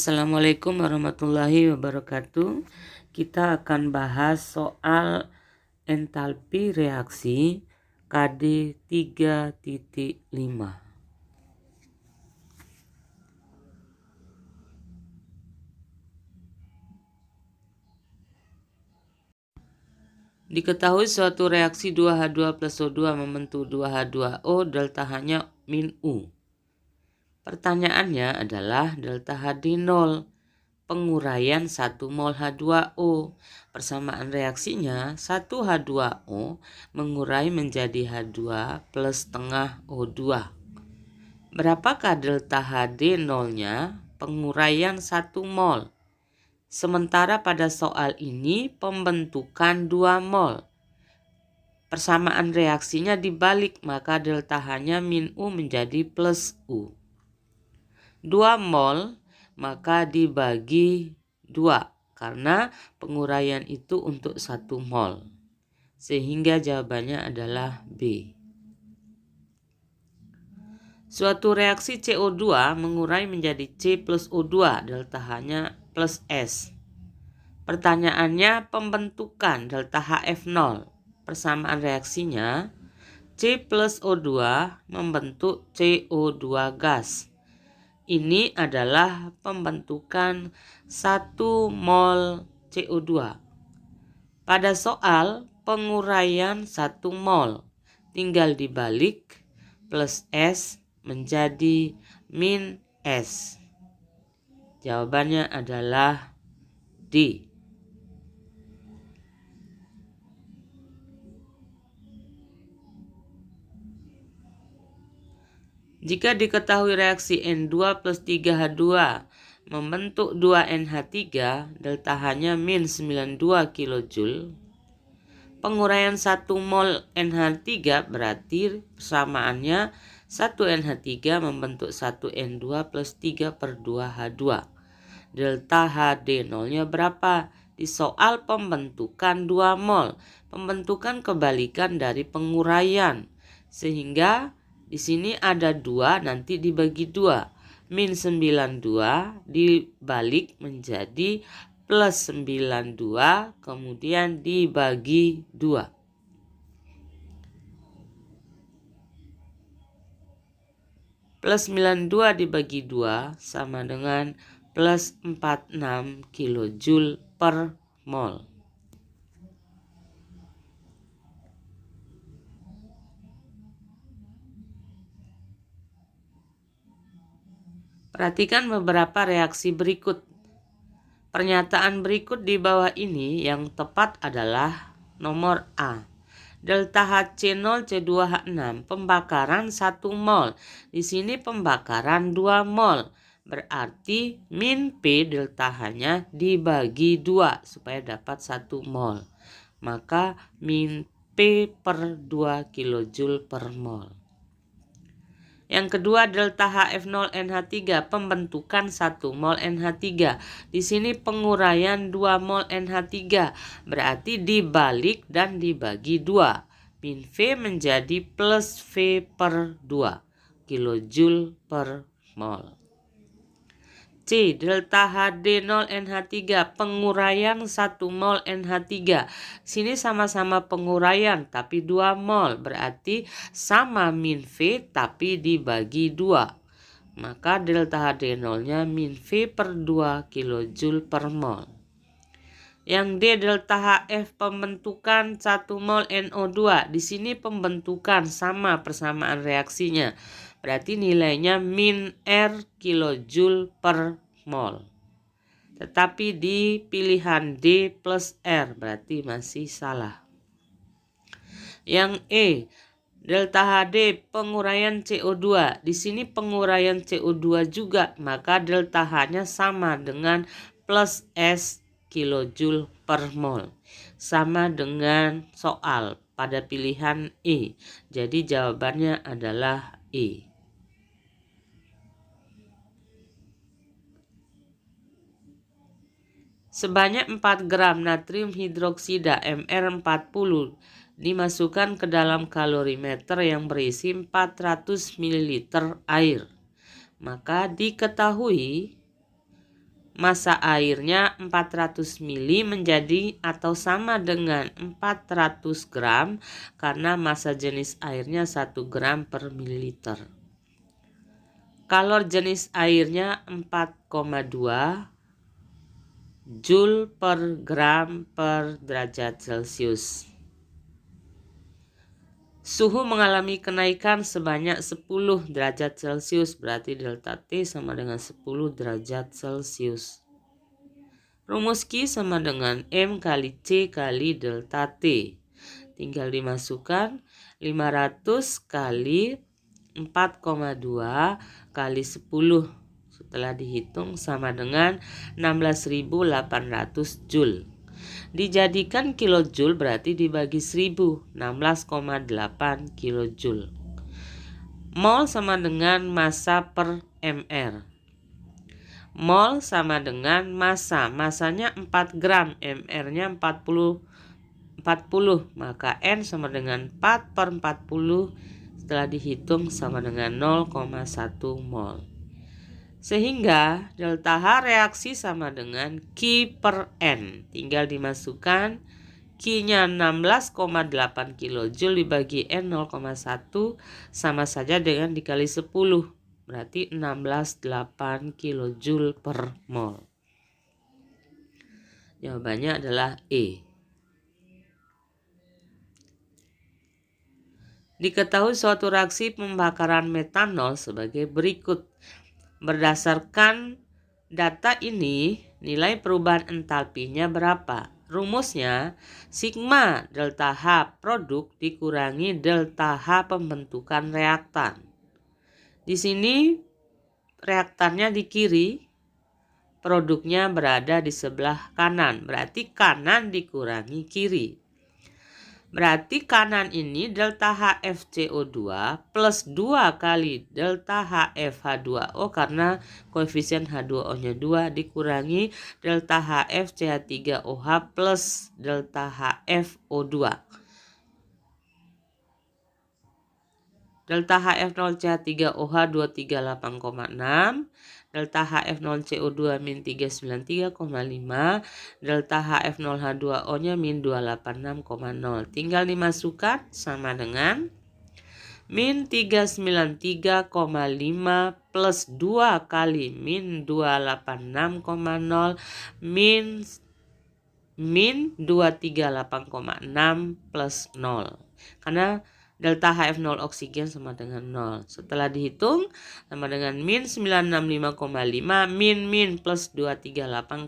Assalamualaikum warahmatullahi wabarakatuh. Kita akan bahas soal entalpi reaksi KD 3.5. Diketahui suatu reaksi 2H2 plus O2 membentuk 2H2O, delta H-nya min U. Pertanyaannya adalah delta HD 0, penguraian 1 mol H2O. Persamaan reaksinya 1 H2O mengurai menjadi H2 plus setengah O2. Berapakah delta HD 0-nya? Penguraian 1 mol. Sementara pada soal ini pembentukan 2 mol. Persamaan reaksinya dibalik, maka delta H-nya min U menjadi plus U. 2 mol maka dibagi 2 karena penguraian itu untuk 1 mol. Sehingga jawabannya adalah B. Suatu reaksi CO2 mengurai menjadi C plus O2, delta H-nya plus S. Pertanyaannya pembentukan delta HF0. Persamaan reaksinya C plus O2 membentuk CO2 gas. Ini adalah pembentukan 1 mol CO2. Pada soal penguraian 1 mol, tinggal dibalik, plus S menjadi min S. Jawabannya adalah D. Jika diketahui reaksi N2 plus 3H2 membentuk 2NH3, delta H-nya min 92 kJ. Penguraian 1 mol NH3 berarti persamaannya 1NH3 membentuk 1N2 plus 3 per 2H2. Delta HD 0-nya berapa? Di soal pembentukan 2 mol. Pembentukan kebalikan dari penguraian. Sehingga di sini ada 2, nanti dibagi 2. Min 92 dibalik menjadi plus 92, kemudian dibagi 2. Plus 92 dibagi 2 sama dengan plus 46 kJ per mol. Perhatikan beberapa reaksi berikut. Pernyataan berikut di bawah ini yang tepat adalah nomor A. Delta HC0 C2H6 pembakaran 1 mol. Di sini pembakaran 2 mol. Berarti min P delta H-nya dibagi 2 supaya dapat 1 mol. Maka min P per 2 kJ per mol. Yang kedua, delta HF0 NH3 pembentukan 1 mol NH3. Di sini penguraian 2 mol NH3 berarti dibalik dan dibagi 2. Min V menjadi plus V per 2 kJ per mol. C. Delta HD0 NH3 penguraian 1 mol NH3. Sini sama-sama penguraian tapi 2 mol berarti sama min V tapi dibagi 2. Maka delta HD0-nya min V per 2 kJ per mol. Yang D. Delta HF pembentukan 1 mol NO2. Di sini pembentukan sama persamaan reaksinya. Berarti nilainya min R kJ per mol. Tetapi di pilihan D plus R berarti masih salah. Yang E. Delta HD penguraian CO2. Di sini penguraian CO2 juga, maka delta H-nya sama dengan plus S kJ per mol. Sama dengan soal pada pilihan E. Jadi jawabannya adalah E. Sebanyak 4 gram natrium hidroksida MR40 dimasukkan ke dalam kalorimeter yang berisi 400 ml air. Maka diketahui massa airnya 400 mili menjadi atau sama dengan 400 gram karena massa jenis airnya 1 gram per mililiter. Kalor jenis airnya 4,2 Joule per gram per derajat Celcius. Suhu mengalami kenaikan sebanyak 10 derajat Celcius, berarti delta T sama dengan 10 derajat Celcius. Rumus Q sama dengan M kali C kali delta T. Tinggal dimasukkan 500 kali 4,2 kali 10. Setelah dihitung sama dengan 16.800 Joule. Dijadikan kilojoule berarti dibagi 1000, 16,8 kilojoule. Mol sama dengan massa per mr. Mol sama dengan massa. Massanya 4 gram, mr-nya 40, maka N sama dengan 4 per 40. Setelah dihitung sama dengan 0,1 mol. Sehingga delta H reaksi sama dengan Q per N. Tinggal dimasukkan Q-nya 16,8 kJ dibagi N 0,1 sama saja dengan dikali 10. Berarti 16,8 kJ per mol. Jawabannya adalah E. Diketahui suatu reaksi pembakaran metanol sebagai berikut. Berdasarkan data ini, nilai perubahan entalpinya berapa? Rumusnya, sigma delta H produk dikurangi delta H pembentukan reaktan. Di sini reaktannya di kiri, produknya berada di sebelah kanan. Berarti kanan dikurangi kiri. Berarti kanan ini delta HFCO2 plus 2 kali delta HFH2O karena koefisien H2O-nya 2 dikurangi delta HFCH3OH plus delta HFO2. Delta HF0CH3OH 238,6, delta HF0CO2 min 393,5, delta HF0H2O-nya min 286,0. Tinggal dimasukkan sama dengan min 393,5 plus 2 kali min 286,0 min 238,6 plus 0. Karena delta HF0 oksigen sama dengan 0. Setelah dihitung sama dengan min 965,5 min plus 238,6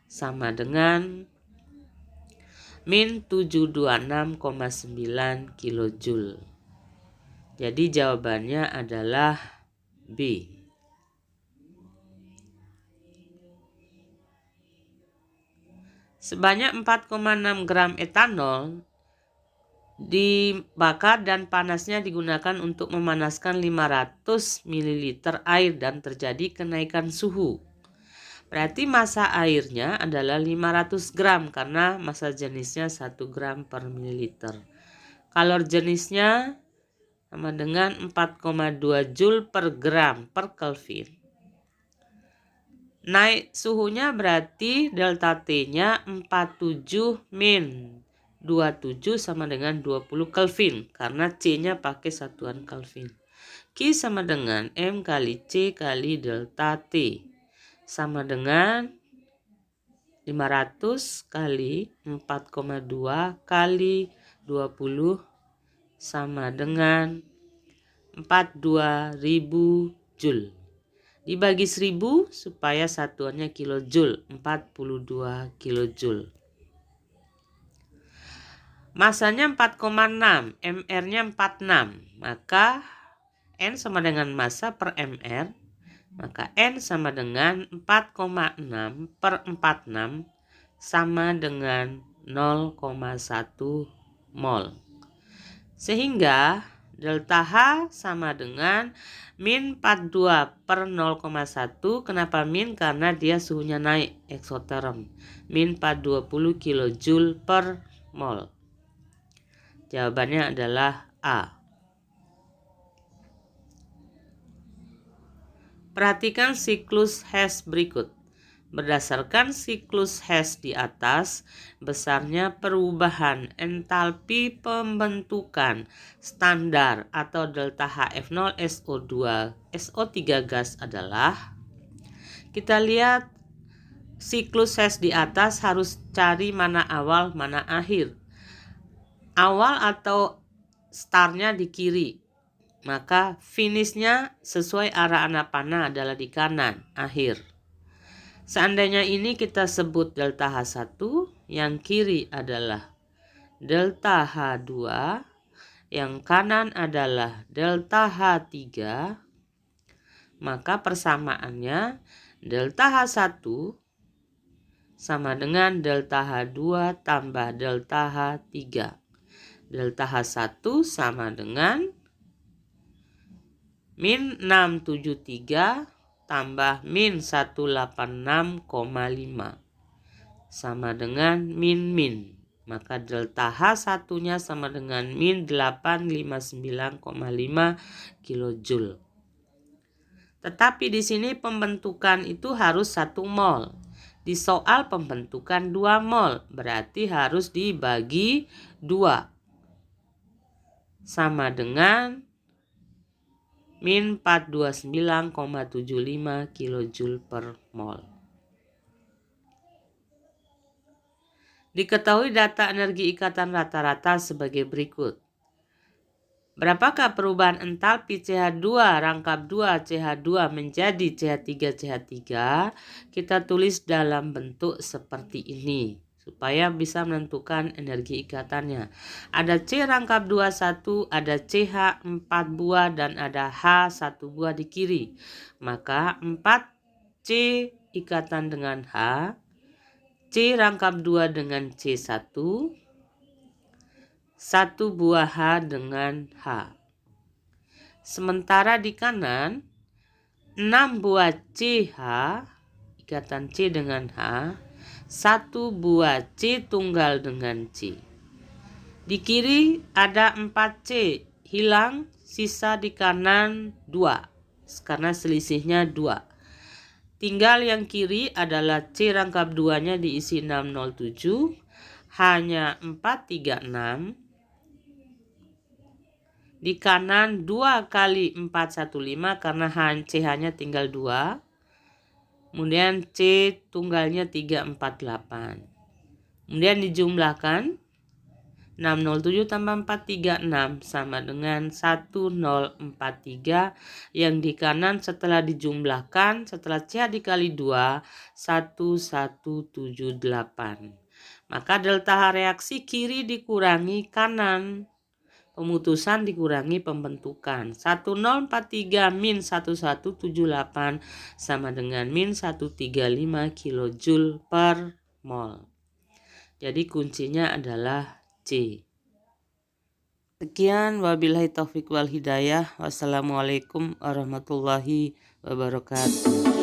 sama dengan min 726,9 kilojoule. Jadi jawabannya adalah B. Sebanyak 4,6 gram etanol dibakar dan panasnya digunakan untuk memanaskan 500 ml air dan terjadi kenaikan suhu. Berarti massa airnya adalah 500 gram karena massa jenisnya 1 gram per mililiter. Kalor jenisnya sama dengan 4,2 Joule per gram per Kelvin. Naik suhunya berarti delta T-nya 47 min 27 sama dengan 20 Kelvin karena C-nya pakai satuan Kelvin. Q sama dengan M kali C kali delta T sama dengan 500 kali 4,2 kali 20 sama dengan 42.000 Joule. Dibagi 1000 supaya satuannya kilojoule, 42 kilojoule. Masanya 4,6, mr-nya 46, maka N sama dengan massa per mr, maka N sama dengan 4,6 per 46 sama dengan 0,1 mol. Sehingga delta H sama dengan min 42 per 0,1. Kenapa min? Karena dia suhunya naik, eksoterm. Min 420 kilojoule per mol. Jawabannya adalah A. Perhatikan siklus Hess berikut. Berdasarkan siklus Hess di atas, besarnya perubahan entalpi pembentukan standar atau delta HF0 SO2 SO3 gas adalah, kita lihat siklus Hess di atas harus cari mana awal mana akhir. Awal atau startnya di kiri, maka finishnya sesuai arah anak panah adalah di kanan, akhir. Seandainya ini kita sebut delta H1, yang kiri adalah delta H2, yang kanan adalah delta H3, maka persamaannya delta H1 sama dengan delta H2 tambah delta H3. Delta H1 sama dengan min 673 tambah min 186,5 sama dengan min. Maka delta H1 nya sama dengan min 859,5 kilojoule. Tetapi di sini pembentukan itu harus 1 mol. Di soal pembentukan 2 mol, berarti harus dibagi 2 sama dengan min 429,75 kilojoule per mol. Diketahui data energi ikatan rata-rata sebagai berikut. Berapakah perubahan entalpi CH2 rangkap 2 CH2 menjadi CH3 CH3? Kita tulis dalam bentuk seperti ini supaya bisa menentukan energi ikatannya. Ada C rangkap 2 1, ada CH 4 buah dan ada H 1 buah di kiri. Maka 4C ikatan dengan H, C rangkap 2 dengan C1, 1 buah H dengan H. Sementara di kanan 6 buah CH ikatan C dengan H, 1 buah C tunggal dengan C. Di kiri ada 4C, hilang, sisa di kanan 2, karena selisihnya 2. Tinggal yang kiri adalah C rangkap 2-nya diisi 607, hanya 436. Di kanan 2 kali 415 karena CH-nya tinggal 2. Kemudian C tunggalnya 348. Kemudian dijumlahkan 607 tambah 436 sama dengan 1043. Yang di kanan setelah dijumlahkan, setelah CH dikali 2, 1178. Maka delta H reaksi kiri dikurangi kanan, pemutusan dikurangi pembentukan. 1043 min 1178 sama dengan min 135 kilojoule per mol. Jadi kuncinya adalah C. Sekian, wabillahi taufiq wal hidayah. Wassalamualaikum warahmatullahi wabarakatuh.